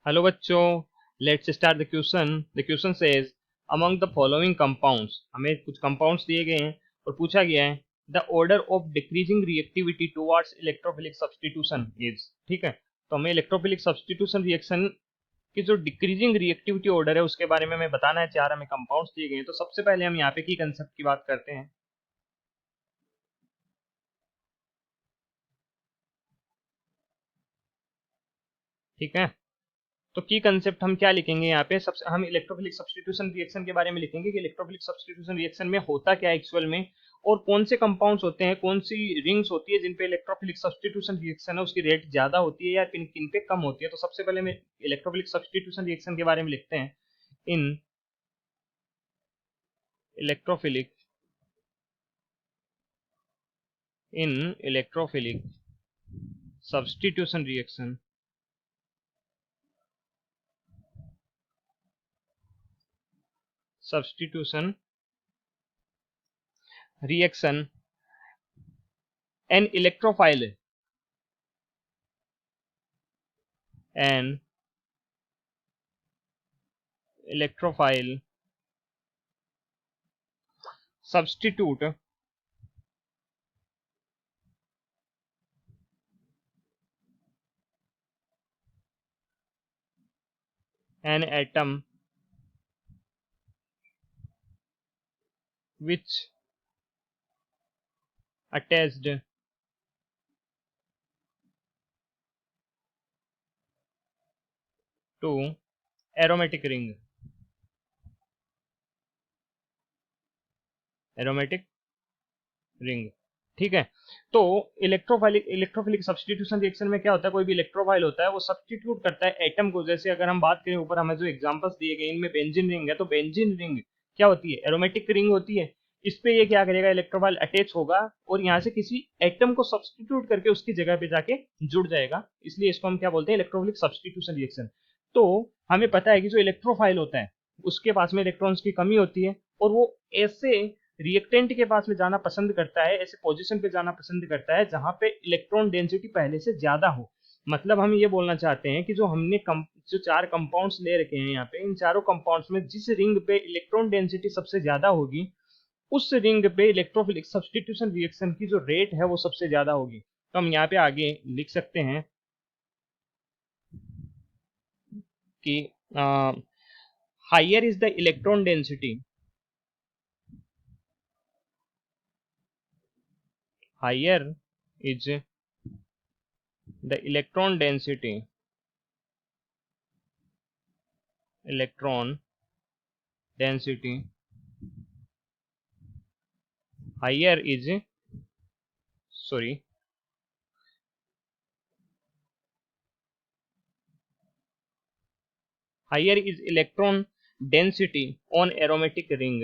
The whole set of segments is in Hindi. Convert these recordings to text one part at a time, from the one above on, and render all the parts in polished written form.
हेलो बच्चों, let's start the question. The question says among the following compounds, हमें कुछ कंपाउंड्स दिए गए हैं और पूछा गया है the order of decreasing reactivity towards electrophilic substitution is. ठीक है, तो हमें इलेक्ट्रोफिलिक सब्स्टिट्यूशन रिएक्शन की जो डिक्रीजिंग रिएक्टिविटी ऑर्डर है उसके बारे में हमें बताना है। चार हमें कंपाउंड्स दिए गए हैं, तो सबसे पहले हम यहाँ पे की कंसेप्ट की बात करते हैं। ठीक है, तो की कंसेप्ट हम क्या लिखेंगे यहाँ पे? सबसे हम इलेक्ट्रोफिलिक सब्स्टिट्यूशन रिएक्शन के बारे में लिखेंगे कि इलेक्ट्रोफिलिक सब्स्टिट्यूशन रिएक्शन में होता क्या है एक्चुअल में, और कौन से कंपाउंड्स होते हैं, कौन सी रिंग्स होती है जिन पे इलेक्ट्रोफिलिक सब्स्टिट्यूशन रिएक्शन है उसकी रेट ज्यादा होती है या किन किन पे कम होती है। तो सबसे पहले हम इलेक्ट्रोफिलिक सब्स्टिट्यूशन रिएक्शन के बारे में लिखते हैं। In electrophilic in electrophilic substitution reaction substitution reaction an electrophile an electrophile substitute an atom which attached to aromatic ring aromatic ring। ठीक है, तो इलेक्ट्रोफिलिक सब्स्टिट्यूशन रिएक्शन में क्या होता है, कोई भी इलेक्ट्रोफाइल होता है वो सब्स्टिट्यूट करता है एटम को। जैसे अगर हम बात करें, ऊपर हमें जो एग्जांपल्स दिए गए इनमें बेंजीन रिंग है, तो बेंजीन रिंग क्या होती है? एरोमेटिक रिंग होती है। इस पे ये क्या करेगा, इलेक्ट्रोफाइल अटैच होगा और यहाँ से किसी एटम को सब्स्टिट्यूट करके उसकी जगह पे जाके जुड़ जाएगा, इसलिए इसको हम क्या बोलते हैं? Electrophilic substitution reaction. तो हमें पता है कि जो इलेक्ट्रोफाइल होता है उसके पास में इलेक्ट्रॉन्स की कमी होती है और वो ऐसे रिएक्टेंट के पास में जाना पसंद करता है, ऐसे पोजीशन पे जाना पसंद करता है जहां पे इलेक्ट्रॉन डेंसिटी पहले से ज्यादा हो। मतलब हम ये बोलना चाहते हैं कि जो हमने जो चार कंपाउंड्स ले रखे हैं यहाँ पे, इन चारों कंपाउंड्स में जिस रिंग पे इलेक्ट्रॉन डेंसिटी सबसे ज्यादा होगी उस रिंग पे इलेक्ट्रोफिलिक सब्स्टिट्यूशन रिएक्शन की जो रेट है वो सबसे ज्यादा होगी। तो हम यहाँ पे आगे लिख सकते हैं कि higher is the electron density higher is the electron density higher is sorry higher is electron density on aromatic ring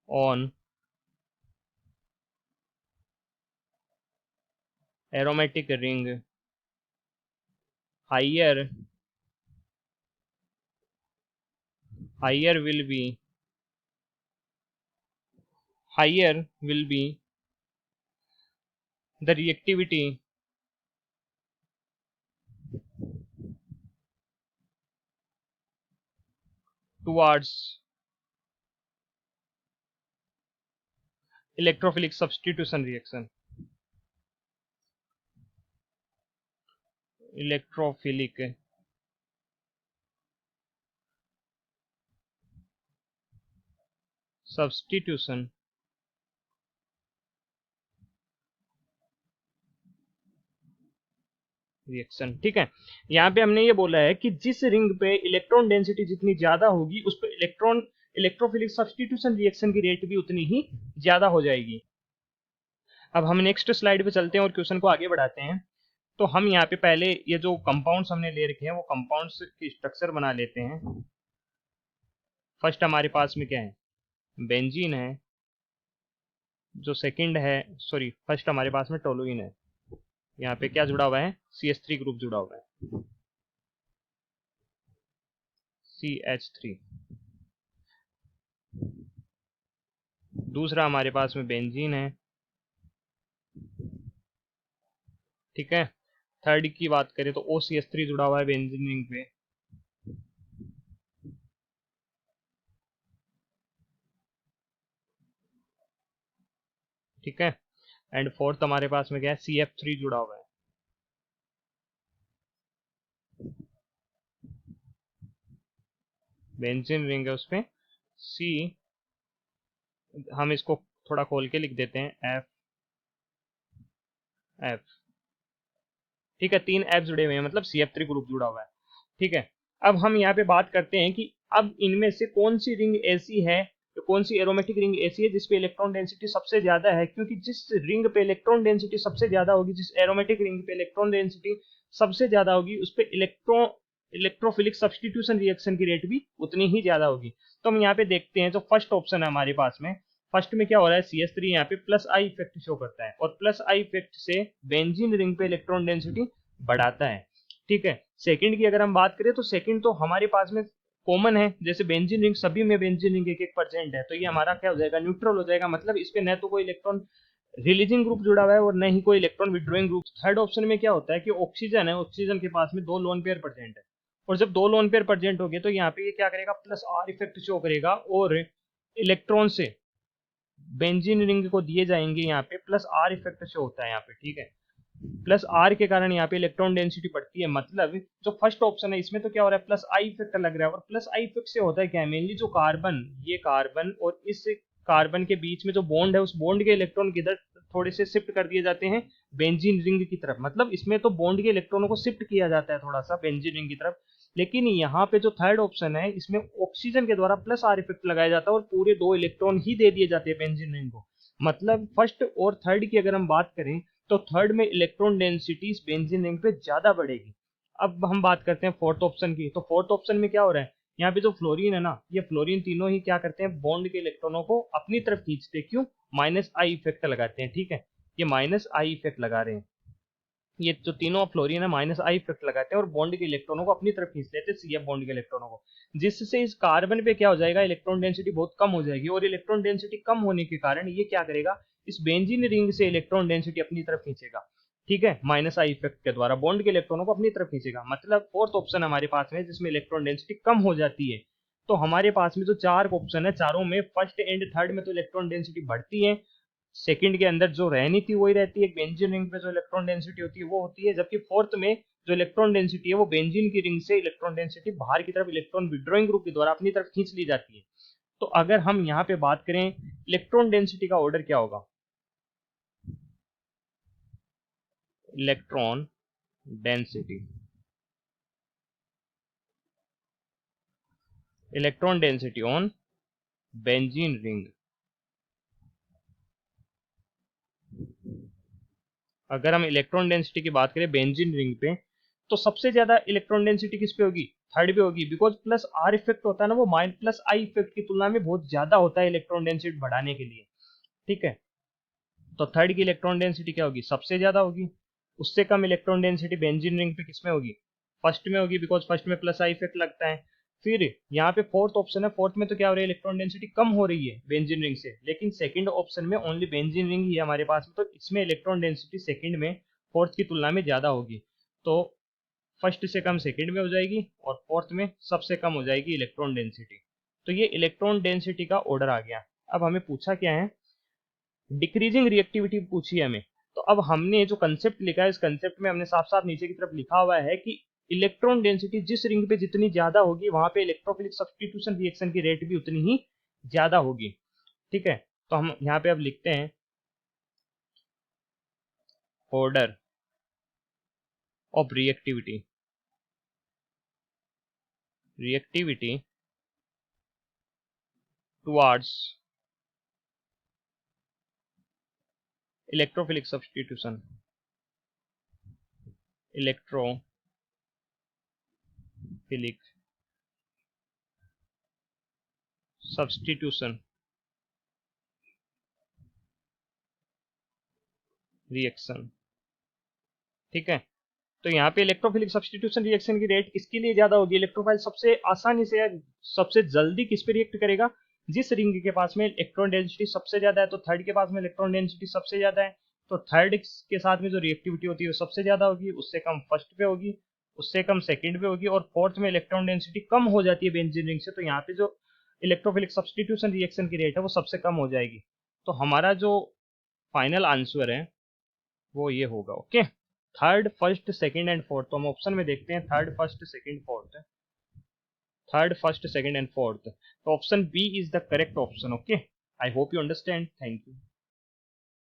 on aromatic ring higher higher will be higher will be the reactivity towards electrophilic substitution reaction electrophilic substitution reaction. ठीक है, यहाँ पे हमने ये बोला है कि जिस रिंग पे इलेक्ट्रॉन डेंसिटी जितनी ज्यादा होगी उस पे इलेक्ट्रोफिलिक सब्स्टिट्यूशन रिएक्शन की रेट भी उतनी ही ज्यादा हो जाएगी। अब हम नेक्स्ट स्लाइड पे चलते हैं और क्वेश्चन को आगे बढ़ाते हैं। तो हम यहाँ पे पहले ये जो कंपाउंड्स हमने ले रखे हैं वो कंपाउंड्स की स्ट्रक्चर बना लेते हैं। फर्स्ट हमारे पास में क्या है? बेंजीन है। जो सेकंड है, सॉरी, फर्स्ट हमारे पास में टोलुइन है। यहाँ पे क्या जुड़ा हुआ है? CH3 ग्रुप जुड़ा हुआ है, CH3। दूसरा हमारे पास में बेंजीन है। ठीक है, थर्ड की बात करें तो OCH3 जुड़ा हुआ है बेंजीन रिंग पे। ठीक है। एंड फोर्थ हमारे पास में क्या है, CF3 जुड़ा हुआ है। बेंजीन रिंग है उसपे सी, हम इसको थोड़ा खोल के लिख देते हैं एफ एफ, ठीक है। 3 एफ जुड़े हुए हैं, मतलब CF3 ग्रुप जुड़ा हुआ है, ठीक है। अब हम यहाँ पे बात करते हैं कि अब इनमें से कौन सी रिंग ऐसी है, तो कौन सी एरोमेटिक रिंग ऐसी है जिसपे इलेक्ट्रॉन डेंसिटी सबसे ज्यादा है, क्योंकि जिस रिंग पे इलेक्ट्रॉन डेंसिटी सबसे ज्यादा होगी, जिस एरोमेटिक रिंग पे इलेक्ट्रॉन डेंसिटी सबसे ज्यादा होगी, उस पे इलेक्ट्रोफिलिक सब्स्टिट्यूशन रिएक्शन की रेट भी उतनी ही ज्यादा होगी। तो हम यहाँ पे देखते हैं, जो फर्स्ट ऑप्शन है हमारे पास में, फर्स्ट में क्या हो रहा है, CH3 यहाँ पे प्लस आई इफेक्ट शो करता है, और प्लस आई इफेक्ट से बेंजीन रिंग पे इलेक्ट्रॉन डेंसिटी बढ़ाता है, ठीक है। सेकंड की अगर हम बात करें तो सेकंड तो हमारे पास में कॉमन है, जैसे बेंजीन रिंग, सभी में बेंजीन रिंग 1-1% है, तो ये हमारा क्या हो जाएगा, न्यूट्रल हो जाएगा, मतलब इस पे न तो कोई इलेक्ट्रॉन रिलीजिंग ग्रुप जुड़ा हुआ है और न ही कोई electron withdrawing group. Third option में क्या होता है कि ऑक्सीजन है, ऑक्सीजन के पास में 2 लोन पेयर प्रेजेंट है, और जब 2 लोन पेयर प्रेजेंट हो गए तो यहाँ पे ये क्या करेगा, प्लस आर इफेक्ट शो करेगा, और इलेक्ट्रॉन से बेंजीन रिंग को दिए जाएंगे यहाँ पे प्लस आर इफेक्ट शो होता है यहाँ पे, ठीक है। प्लस आर के कारण यहाँ पे इलेक्ट्रॉन डेंसिटी बढ़ती है, मतलब जो फर्स्ट ऑप्शन है इसमें तो क्या हो रहा है, प्लस आई इफेक्ट लग रहा है, और प्लस आई इफेक्ट से होता है क्या है, मेनली जो कार्बन, ये कार्बन और इस कार्बन के बीच में जो बॉन्ड है, उस बॉन्ड के इलेक्ट्रॉन किधर थोड़े से शिफ्ट कर दिए जाते हैं, बेंजीन रिंग की तरफ, मतलब इसमें तो बॉन्ड के इलेक्ट्रॉनों को शिफ्ट किया जाता है थोड़ा सा बेंजीन रिंग की तरफ। लेकिन यहाँ पे जो थर्ड ऑप्शन है, इसमें ऑक्सीजन के द्वारा प्लस आर इफेक्ट लगाया जाता है और पूरे 2 इलेक्ट्रॉन ही दे दिए जाते हैं बेंजीन रिंग को। मतलब फर्स्ट और थर्ड की अगर हम बात करें तो थर्ड में इलेक्ट्रॉन डेंसिटी बेंजीन रिंग पे ज्यादा बढ़ेगी। अब हम बात करते हैं फोर्थ ऑप्शन की, तो फोर्थ ऑप्शन में क्या हो रहा है, यहाँ पे जो फ्लोरीन है ना, ये फ्लोरीन तीनों ही क्या करते हैं, बॉन्ड के इलेक्ट्रॉनों को अपनी तरफ खींचते हैं, क्यों, माइनस आई इफेक्ट लगाते हैं, ठीक है। ये माइनस आई इफेक्ट लगा रहे हैं, ये जो तीनों फ्लोरीन है माइनस आई इफेक्ट लगाते हैं और बॉन्ड के इलेक्ट्रॉनों को अपनी तरफ खींच लेते हैं, CF बॉन्ड के इलेक्ट्रॉनों को, जिससे इस कार्बन पे क्या हो जाएगा, इलेक्ट्रॉन डेंसिटी बहुत कम हो जाएगी, और इलेक्ट्रॉन डेंसिटी कम होने के कारण ये क्या करेगा, इस बेंजीन रिंग से इलेक्ट्रॉन डेंसिटी अपनी तरफ खींचेगा, ठीक है, माइनस आई इफेक्ट के द्वारा बॉन्ड के इलेक्ट्रॉनों को अपनी तरफ खींचेगा। मतलब फोर्थ ऑप्शन हमारे पास में जिसमें इलेक्ट्रॉन डेंसिटी कम हो जाती है। तो हमारे पास में जो 4 ऑप्शन है, चारों में फर्स्ट एंड थर्ड में तो इलेक्ट्रॉन डेंसिटी बढ़ती है, सेकंड के अंदर जो रहनी थी वही रहती है, बेंजीन रिंग पे जो इलेक्ट्रॉन डेंसिटी होती है वो होती है, जबकि फोर्थ में जो इलेक्ट्रॉन डेंसिटी है वो बेंजीन की रिंग से इलेक्ट्रॉन डेंसिटी बाहर की तरफ इलेक्ट्रॉन विड्रॉइंग ग्रुप के द्वारा अपनी तरफ खींच ली जाती है। तो अगर हम यहाँ पे बात करें इलेक्ट्रॉन डेंसिटी का ऑर्डर क्या होगा, electron density, electron density on benzene ring, अगर हम इलेक्ट्रॉन डेंसिटी की बात करें बेंजीन रिंग पे, तो सबसे ज्यादा इलेक्ट्रॉन डेंसिटी किस पे होगी, थर्ड पे होगी, बिकॉज प्लस आर इफेक्ट होता है ना, वो माइन प्लस आई इफेक्ट की तुलना में बहुत ज्यादा होता है इलेक्ट्रॉन डेंसिटी बढ़ाने के लिए, ठीक है। तो थर्ड की इलेक्ट्रॉन डेंसिटी क्या होगी, सबसे ज्यादा होगी। उससे कम इलेक्ट्रॉन डेंसिटी बेंजीन रिंग पे किसमें होगी, फर्स्ट में होगी, बिकॉज फर्स्ट में प्लस आई इफेक्ट लगता है। फिर यहाँ पे फोर्थ ऑप्शन है, फोर्थ में तो क्या हो रहा है, इलेक्ट्रॉन डेंसिटी कम हो रही है बेंजीन रिंग से, लेकिन सेकंड ऑप्शन में ओनली बेंजीन रिंग ही है हमारे पास में, तो इसमें इलेक्ट्रॉन डेंसिटी सेकंड में फोर्थ की तुलना में ज्यादा होगी। तो फर्स्ट से कम सेकंड में हो जाएगी और फोर्थ में सबसे कम हो जाएगी इलेक्ट्रॉन डेंसिटी। तो ये इलेक्ट्रॉन डेंसिटी का ऑर्डर आ गया। अब हमें पूछा क्या है, डिक्रीजिंग रिएक्टिविटी पूछी है हमें। तो अब हमने जो कंसेप्ट लिखा है, इस कंसेप्ट में हमने साफ साफ नीचे की तरफ लिखा हुआ है कि इलेक्ट्रॉन डेंसिटी जिस रिंग पे जितनी ज्यादा होगी वहां पे इलेक्ट्रोफिलिक सब्स्टिट्यूशन रिएक्शन की रेट भी उतनी ही ज्यादा होगी, ठीक है। तो हम यहाँ पे अब लिखते हैं order of reactivity, reactivity towards electrophilic substitution, electrophilic substitution reaction, ठीक है। तो यहाँ पे इलेक्ट्रोफिलिक सब्स्टिट्यूशन रिएक्शन की रेट किसके लिए ज्यादा होगी, इलेक्ट्रोफाइल सबसे आसानी से सबसे जल्दी किस पे रिएक्ट करेगा, जिस रिंग के पास में इलेक्ट्रॉन डेंसिटी सबसे ज्यादा है। तो थर्ड के पास में इलेक्ट्रॉन डेंसिटी सबसे ज्यादा है, तो थर्ड के साथ में जो रिएक्टिविटी होती है वो सबसे ज्यादा होगी, उससे कम फर्स्ट पे होगी, उससे कम सेकंड पे होगी, और फोर्थ में इलेक्ट्रॉन डेंसिटी कम हो जाती है बेंजीन रिंग से, तो यहाँ पे जो इलेक्ट्रोफिलिक सब्स्टिट्यूशन रिएक्शन की रेट है वो सबसे कम हो जाएगी। तो हमारा जो फाइनल आंसर है वो ये होगा। Okay, third, first, second and fourth. तो हम ऑप्शन में देखते हैं third, first, second, fourth. Third, first, second and fourth, तो option B is the correct option. Okay, I hope you understand. Thank you.